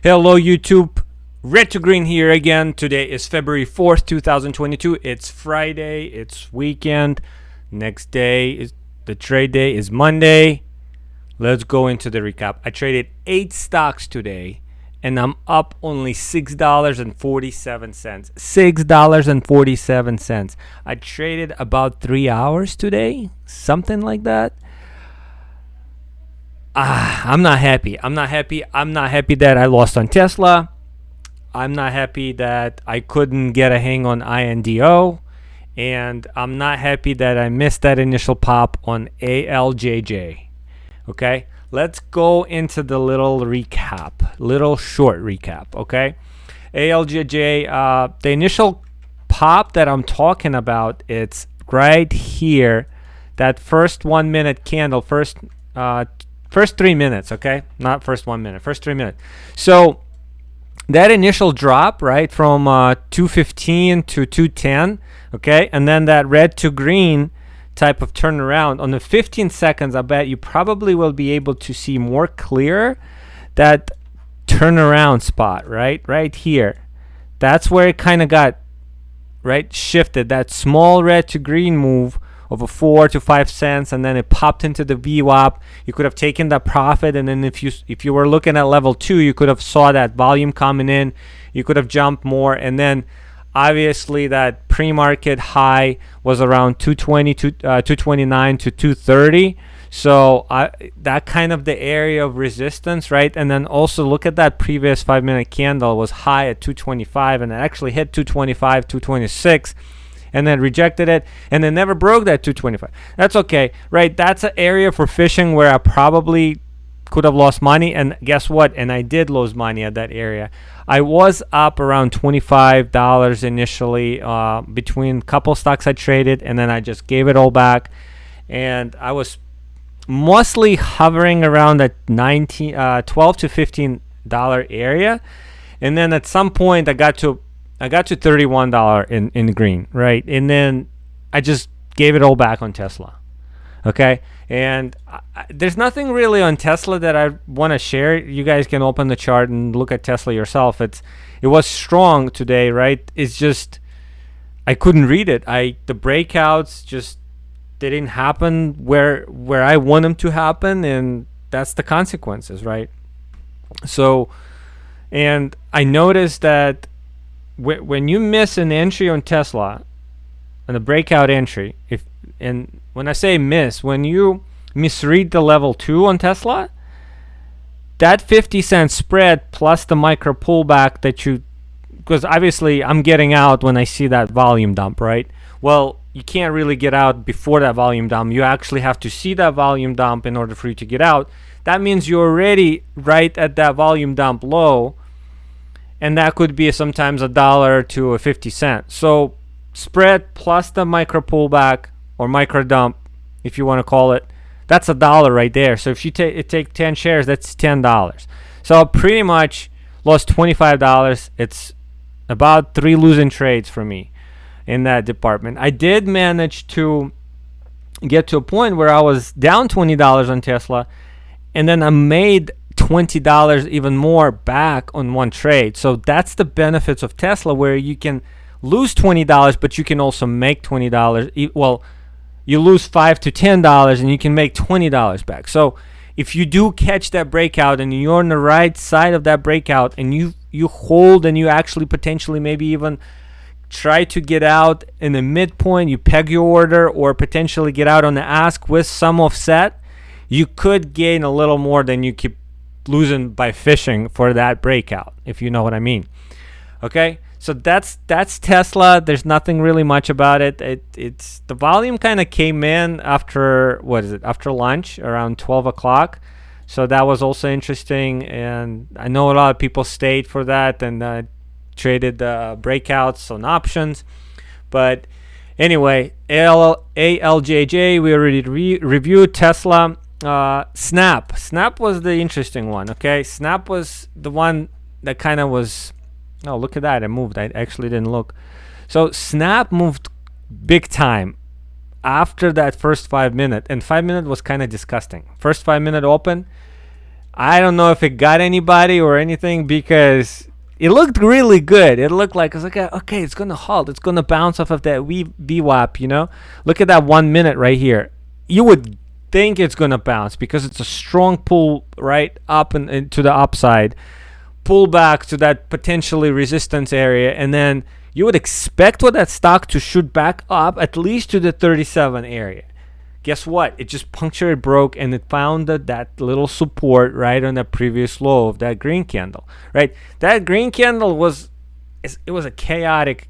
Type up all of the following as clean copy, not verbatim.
Hello YouTube, Red to Green here again. Today is February 4th, 2022. It's Friday, it's weekend. Next day is the trade day is Monday. Let's go into the recap. I traded 8 stocks today and I'm up only $6.47. $6.47. I traded about 3 hours today, something like that. I'm not happy. I'm not happy that I lost on Tesla. I'm not happy that I couldn't get a hang on INDO. And I'm not happy that I missed that initial pop on ALJJ. Okay, let's go into the little short recap. Okay, ALJJ, the initial pop that I'm talking about, it's right here. That first 1 minute candle, first 3 minutes, okay? Not first 1 minute, first 3 minutes. So that initial drop, right, from 215 to 210, okay? And then that red to green type of turnaround on the 15 seconds, I bet you probably will be able to see more clear that turnaround spot, right here. That's where it kind of got, right, shifted. That small red to green move of a 4 to 5 cents, and then it popped into the VWAP. You could have taken that profit, and then if you were looking at level 2, you could have saw that volume coming in. You could have jumped more, and then obviously that pre-market high was around 229 to 230. So that kind of the area of resistance, right? And then also look at that previous 5-minute candle was high at 225, and it actually hit 225, 226. And then rejected it, and then never broke that 225. That's okay, right? That's an area for fishing where I probably could have lost money, and guess what? And I did lose money at that area. I was up around $25 initially between a couple stocks I traded, and then I just gave it all back. And I was mostly hovering around that $12 to $15 area. And then at some point I got to $31 in green, right? And then I just gave it all back on Tesla. Okay, and there's nothing really on Tesla that I want to share. You guys can open the chart and look at Tesla yourself. It was strong today, right? It's just I couldn't read it. The breakouts just didn't happen where I want them to happen, and that's the consequences, right? So, and I noticed that when you miss an entry on Tesla, and a breakout entry, and when I say miss, when you misread the level 2 on Tesla, that 50-cent spread plus the micro pullback because obviously I'm getting out when I see that volume dump, right? Well, you can't really get out before that volume dump. You actually have to see that volume dump in order for you to get out. That means you're already right at that volume dump low, and that could be sometimes $1 to 50 cents. So spread plus the micro pullback or micro dump, if you want to call it, that's $1 right there. So if you take 10 shares, that's $10. So I pretty much lost $25. It's about 3 losing trades for me in that department. I did manage to get to a point where I was down $20 on Tesla, and then I made $20 even more back on one trade. So that's the benefits of Tesla, where you can lose $20 but you can also make $20. Well, you lose $5 to $10 and you can make $20 back. So if you do catch that breakout and you're on the right side of that breakout and you hold, and you actually potentially maybe even try to get out in the midpoint, you peg your order or potentially get out on the ask with some offset, you could gain a little more than you keep losing by fishing for that breakout, if you know what I mean. Okay, so that's Tesla. There's nothing really much about it. It's the volume kind of came in after after lunch around 12 o'clock. So that was also interesting, and I know a lot of people stayed for that and traded breakouts on options. But anyway, ALJJ, we already reviewed Tesla. Snap was the interesting one. Okay, Snap was the one that kind of was, oh, look at that, it moved. I actually didn't look. So Snap moved big time after that first 5 minute, and 5 minute was kind of disgusting. First 5 minute open, I don't know if it got anybody or anything because it looked really good. It looked like, it's like, okay, it's going to halt. It's going to bounce off of that VWAP, you know? Look at that 1 minute right here. You would think it's going to bounce because it's a strong pull right up and to the upside. Pull back to that potentially resistance area, and then you would expect for that stock to shoot back up at least to the 37 area. Guess what? It just punctured, broke, and it found that little support right on the previous low of that green candle. Right? That green candle was a chaotic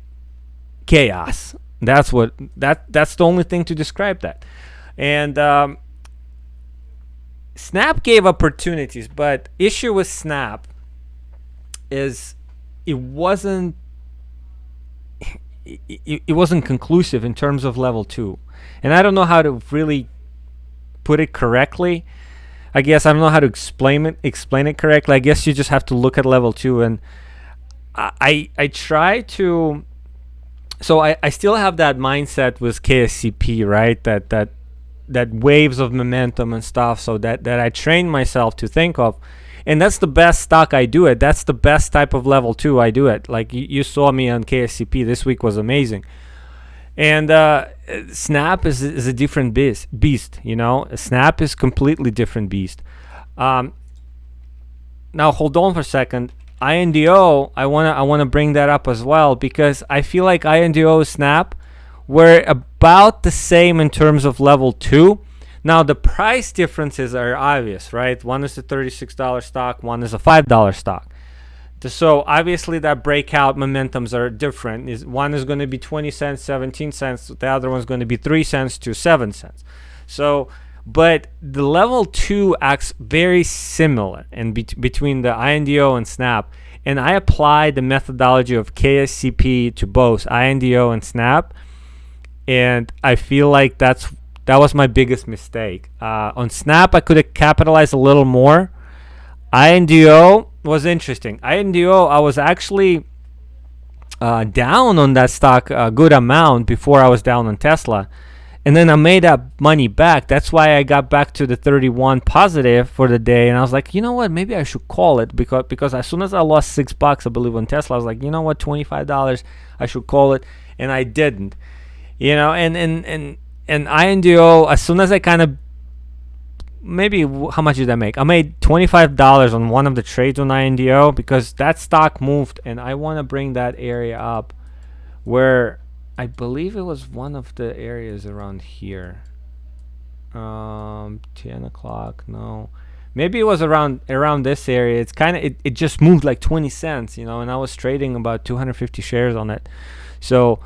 chaos. That's the only thing to describe that. And Snap gave opportunities, but issue with Snap is it wasn't conclusive in terms of level 2, and I don't know how to really put it correctly. I guess I don't know how to explain it correctly. I guess you just have to look at level 2, and I try to. So I still have that mindset with KSCP, right? That waves of momentum and stuff. So that I train myself to think of. And that's the best stock I do it. That's the best type of level 2 I do it. Like you saw me on KSCP. This week was amazing. And Snap is a different beast, you know. Snap is completely different beast. Now hold on for a second. INDO, I wanna bring that up as well because I feel like INDO and Snap were about the same in terms of level 2. Now, the price differences are obvious, right? One is a $36 stock, one is a $5 stock. So obviously that breakout momentums are different. One is going to be 20 cents, 17 cents. The other one's going to be 3 cents to 7 cents. So, but the level 2 acts very similar in between the INDO and Snap. And I applied the methodology of KSCP to both INDO and Snap. And I feel like that was my biggest mistake. On Snap, I could have capitalized a little more. INDO was interesting. INDO, I was actually down on that stock a good amount before I was down on Tesla. And then I made that money back. That's why I got back to the 31 positive for the day. And I was like, you know what? Maybe I should call it because as soon as I lost $6, I believe, on Tesla, I was like, you know what? $25, I should call it. And I didn't. You know, and INDO, as soon as I kind of, maybe how much did I make? I made $25 on one of the trades on INDO because that stock moved, and I want to bring that area up where I believe it was one of the areas around here. 10 o'clock, no. Maybe it was around this area. It's kind of, it just moved like 20 cents, you know, and I was trading about 250 shares on it. So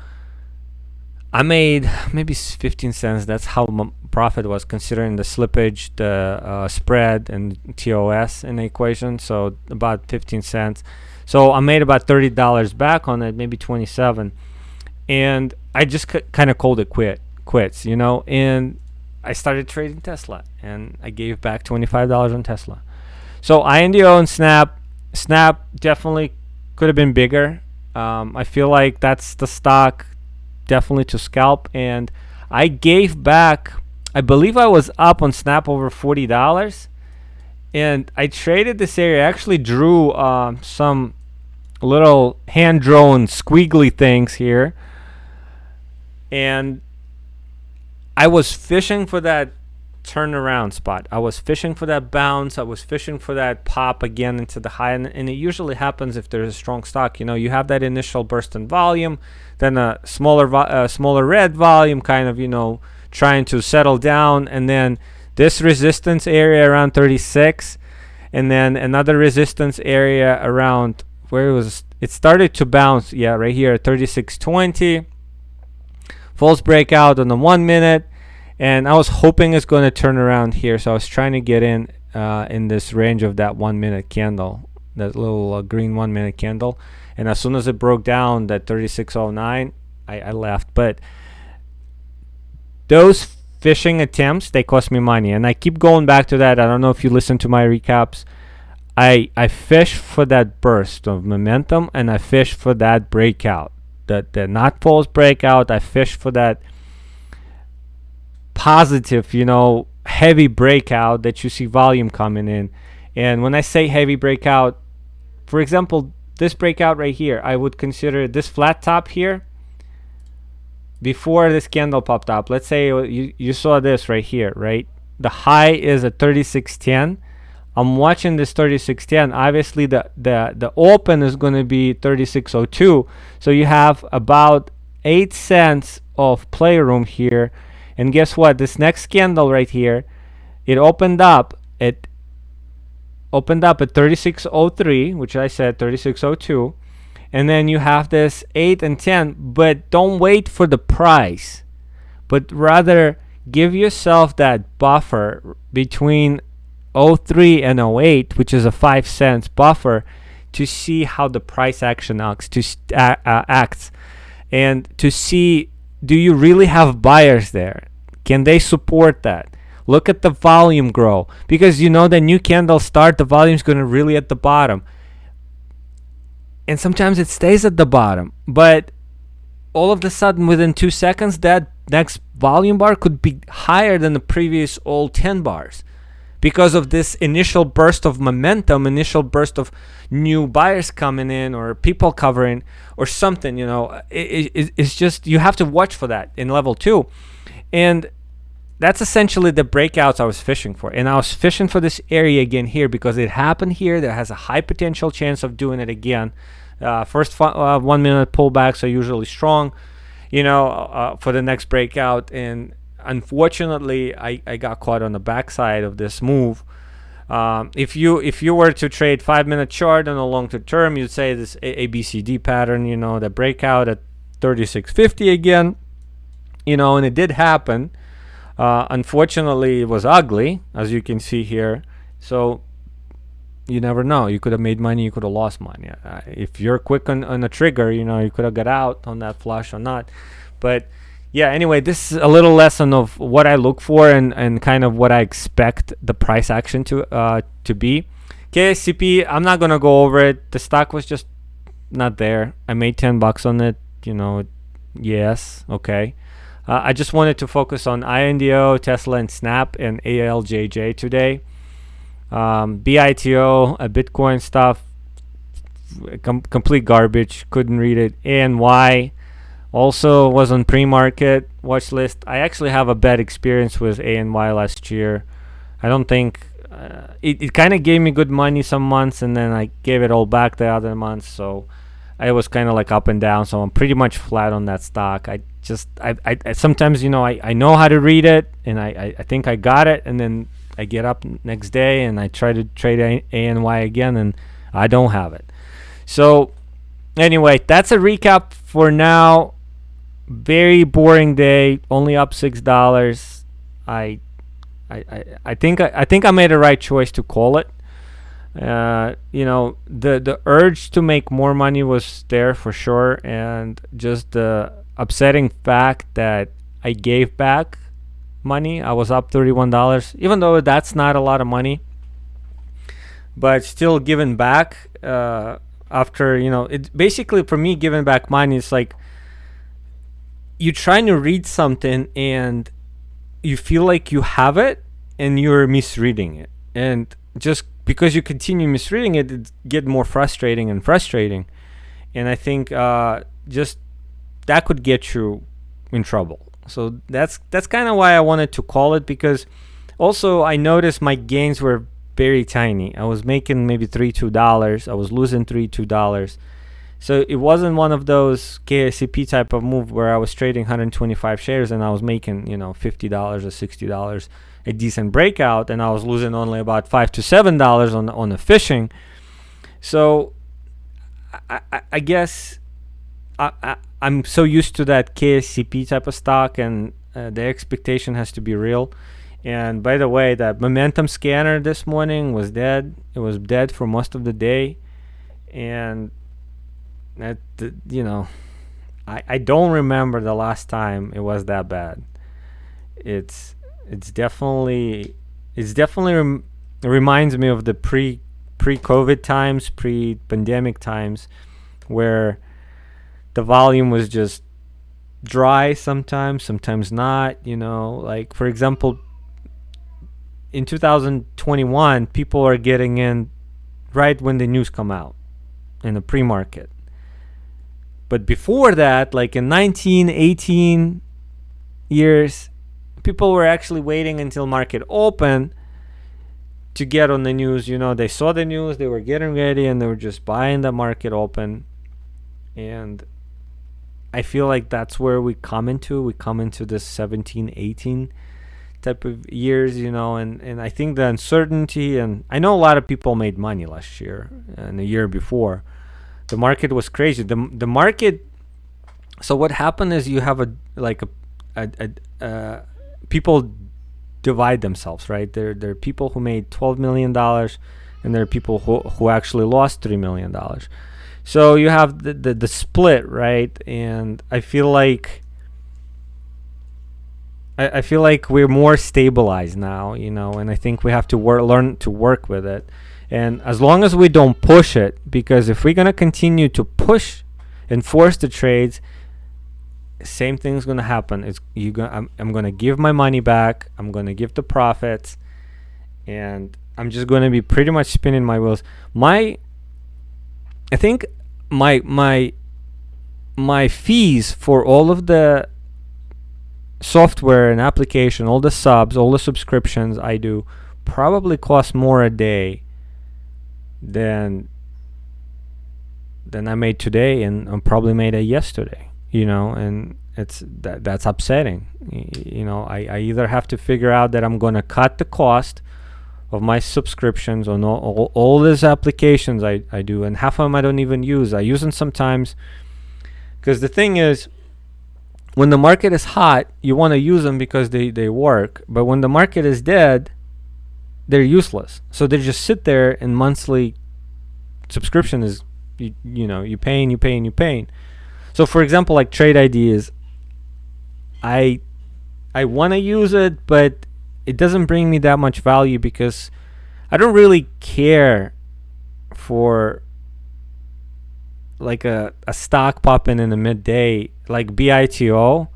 I made maybe 15 cents. That's how my profit was, considering the slippage, the spread, and TOS in the equation. So about 15 cents. So I made about $30 back on it, maybe 27. And I just kind of called it quits, you know. And I started trading Tesla, and I gave back $25 on Tesla. So INDO and Snap definitely could have been bigger. I feel like that's the stock definitely to scalp, and I gave back, I believe I was up on Snap over $40, and I traded this area. I actually drew some little hand-drawn squiggly things here, and I was fishing for that turnaround spot. I was fishing for that bounce. I was fishing for that pop again into the high, and it usually happens if there's a strong stock. You know, you have that initial burst in volume, then a smaller red volume, kind of, you know, trying to settle down, and then this resistance area around 36, and then another resistance area around where it started to bounce, yeah, right here at 36.20. False breakout on the 1 minute, and I was hoping it's going to turn around here, so I was trying to get in this range of that 1 minute candle, that little green 1 minute candle. And as soon as it broke down that 36.09, I left. But those fishing attempts, they cost me money, and I keep going back to that. I don't know if you listen to my recaps. I fish for that burst of momentum, and I fish for that breakout, the not false breakout. I fish for that positive, you know, heavy breakout that you see volume coming in. And when I say heavy breakout, for example, this breakout right here, I would consider this flat top here before this candle popped up. Let's say you saw this right here, right? The high is at 36.10. I'm watching this 36.10. Obviously, the open is going to be 36.02. So you have about 8 cents of playroom here. And guess what? This next candle right here, it opened up at 36.03, which I said 36.02. And then you have this 8 and 10. But don't wait for the price, but rather give yourself that buffer between 03 and 08, which is a 5 cents buffer, to see how the price action acts, and to see, do you really have buyers there? Can they support that? Look at the volume grow, because you know the new candle start, the volume's going to really at the bottom, and sometimes it stays at the bottom, but all of a sudden within 2 seconds that next volume bar could be higher than the previous all 10 bars because of this initial burst of momentum, initial burst of new buyers coming in or people covering or something. It's just, you have to watch for that in level 2. And that's essentially the breakouts I was fishing for. And I was fishing for this area again here because it happened here. There has a high potential chance of doing it again. First 1 minute pullbacks are usually strong, for the next breakout. And unfortunately, I got caught on the backside of this move. If you were to trade 5 minute chart on a long-term term, you'd say this ABCD pattern, the breakout at 36.50 again, and it did happen. Unfortunately, it was ugly, as you can see here. So you never know. You could have made money. You could have lost money. If you're quick on a trigger, you could have got out on that flush or not. But yeah, anyway, this is a little lesson of what I look for and kind of what I expect the price action to be. KSCP, I'm not going to go over it. The stock was just not there. I made $10 on it. Yes, okay. I just wanted to focus on INDO, Tesla, and Snap, and ALJJ today. BITO, Bitcoin stuff, complete garbage. Couldn't read it. ANY also was on pre-market watch list. I actually have a bad experience with ANY last year. I don't think it kind of gave me good money some months, and then I gave it all back the other months. So I was kind of like up and down. So I'm pretty much flat on that stock. I sometimes, I know how to read it, and I think I got it, and then I get up next day and I try to trade ANY again, and I don't have it. So anyway, that's a recap for now. Very boring day, only up $6. I think I made the right choice to call it. The urge to make more money was there for sure, and just the upsetting fact that I gave back money. I was up $31, even though that's not a lot of money, but still giving back after, it basically, for me, giving back money is like you're trying to read something and you feel like you have it and you're misreading it, and just because you continue misreading it, it gets more frustrating. And I think just that could get you in trouble. So that's kind of why I wanted to call it, because also I noticed my gains were very tiny. I was making maybe $2. I was losing $2. So it wasn't one of those KSCP type of move where I was trading 125 shares and I was making, $50 or $60, a decent breakout, and I was losing only about $5 to $7 on the fishing. So I guess I'm so used to that KSCP type of stock, and the expectation has to be real. And by the way, that momentum scanner this morning was dead. It was dead for most of the day, and that I don't remember the last time it was that bad. It's definitely reminds me of the pre-COVID times, pre-pandemic times, where the volume was just dry sometimes not, like, for example, in 2021, people are getting in right when the news come out in the pre-market. But before that, like in 19, 18 years, people were actually waiting until market open to get on the news. They saw the news, they were getting ready, and they were just buying the market open. And I feel like that's where we come into this 17, 18 type of years, and I think the uncertainty, and I know a lot of people made money last year and the year before. The market was crazy. The market. So what happened is you have people divide themselves, right? There are people who made $12 million, and there are people who actually lost $3 million. So you have the split, right? And I feel like we're more stabilized now, and I think we have to learn to work with it. And as long as we don't push it, because if we're gonna continue to push and force the trades, same thing's gonna happen. I'm gonna give my money back. I'm gonna give the profits, and I'm just gonna be pretty much spinning my wheels. I think my fees for all of the software and application, all the subs, all the subscriptions I do, probably cost more a day than I made today, and I probably made it yesterday. And that's upsetting. I either have to figure out that I'm going to cut the cost of my subscriptions on all these applications I do, and half of them I don't even use. I use them sometimes because the thing is, when the market is hot, you want to use them because they work. But when the market is dead, they're useless. So they just sit there, and monthly subscription is, you paying. So for example, like Trade Ideas, I want to use it, but it doesn't bring me that much value because I don't really care for like a stock popping in the midday, like BITO,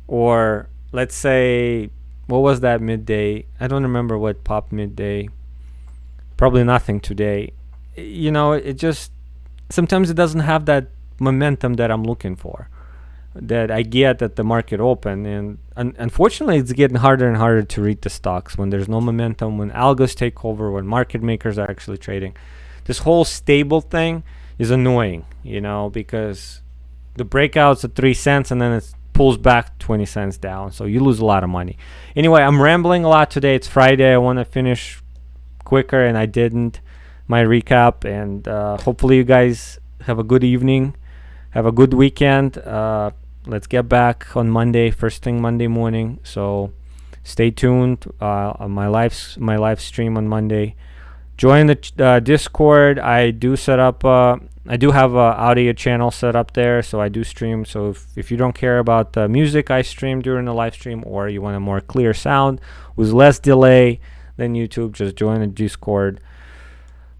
or let's say, what was that midday? I don't remember what popped midday. Probably nothing today. It just, sometimes it doesn't have that momentum that I'm looking for, that I get at the market open. And unfortunately, it's getting harder and harder to read the stocks when there's no momentum, when algos take over, when market makers are actually trading. This whole stable thing is annoying, because the breakouts at 3 cents and then it pulls back 20 cents down, so you lose a lot of money. Anyway, I'm rambling a lot today. It's Friday. I want to finish quicker, and I didn't. My recap, and hopefully you guys have a good evening, have a good weekend. Let's get back on Monday, first thing Monday morning. So stay tuned on my live stream on Monday. Join the Discord. I do have a audio channel set up there, so I do stream. So if you don't care about the music I stream during the live stream, or you want a more clear sound with less delay than YouTube, just join the Discord.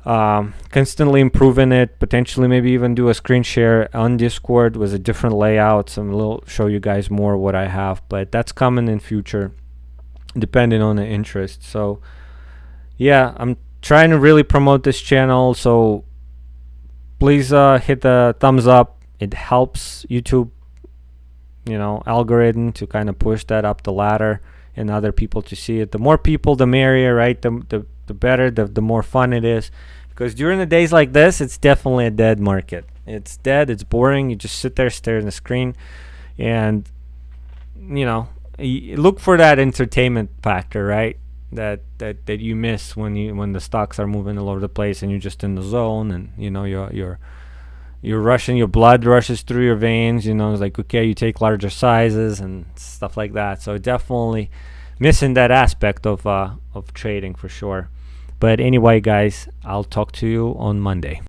Constantly improving it, potentially maybe even do a screen share on Discord with a different layout. Show you guys more what I have, but that's coming in future depending on the interest. So yeah, I'm trying to really promote this channel, so please hit the thumbs up. It helps YouTube algorithm to kind of push that up the ladder and other people to see it. The more people, the merrier, right? The better, the more fun it is. Because during the days like this, it's definitely a dead market. It's dead. It's boring. You just sit there staring at the screen, and you look for that entertainment factor, right? That you miss when the stocks are moving all over the place and you're just in the zone, and you're rushing. Your blood rushes through your veins. It's like, okay, you take larger sizes and stuff like that. So definitely missing that aspect of trading for sure. But anyway, guys, I'll talk to you on Monday.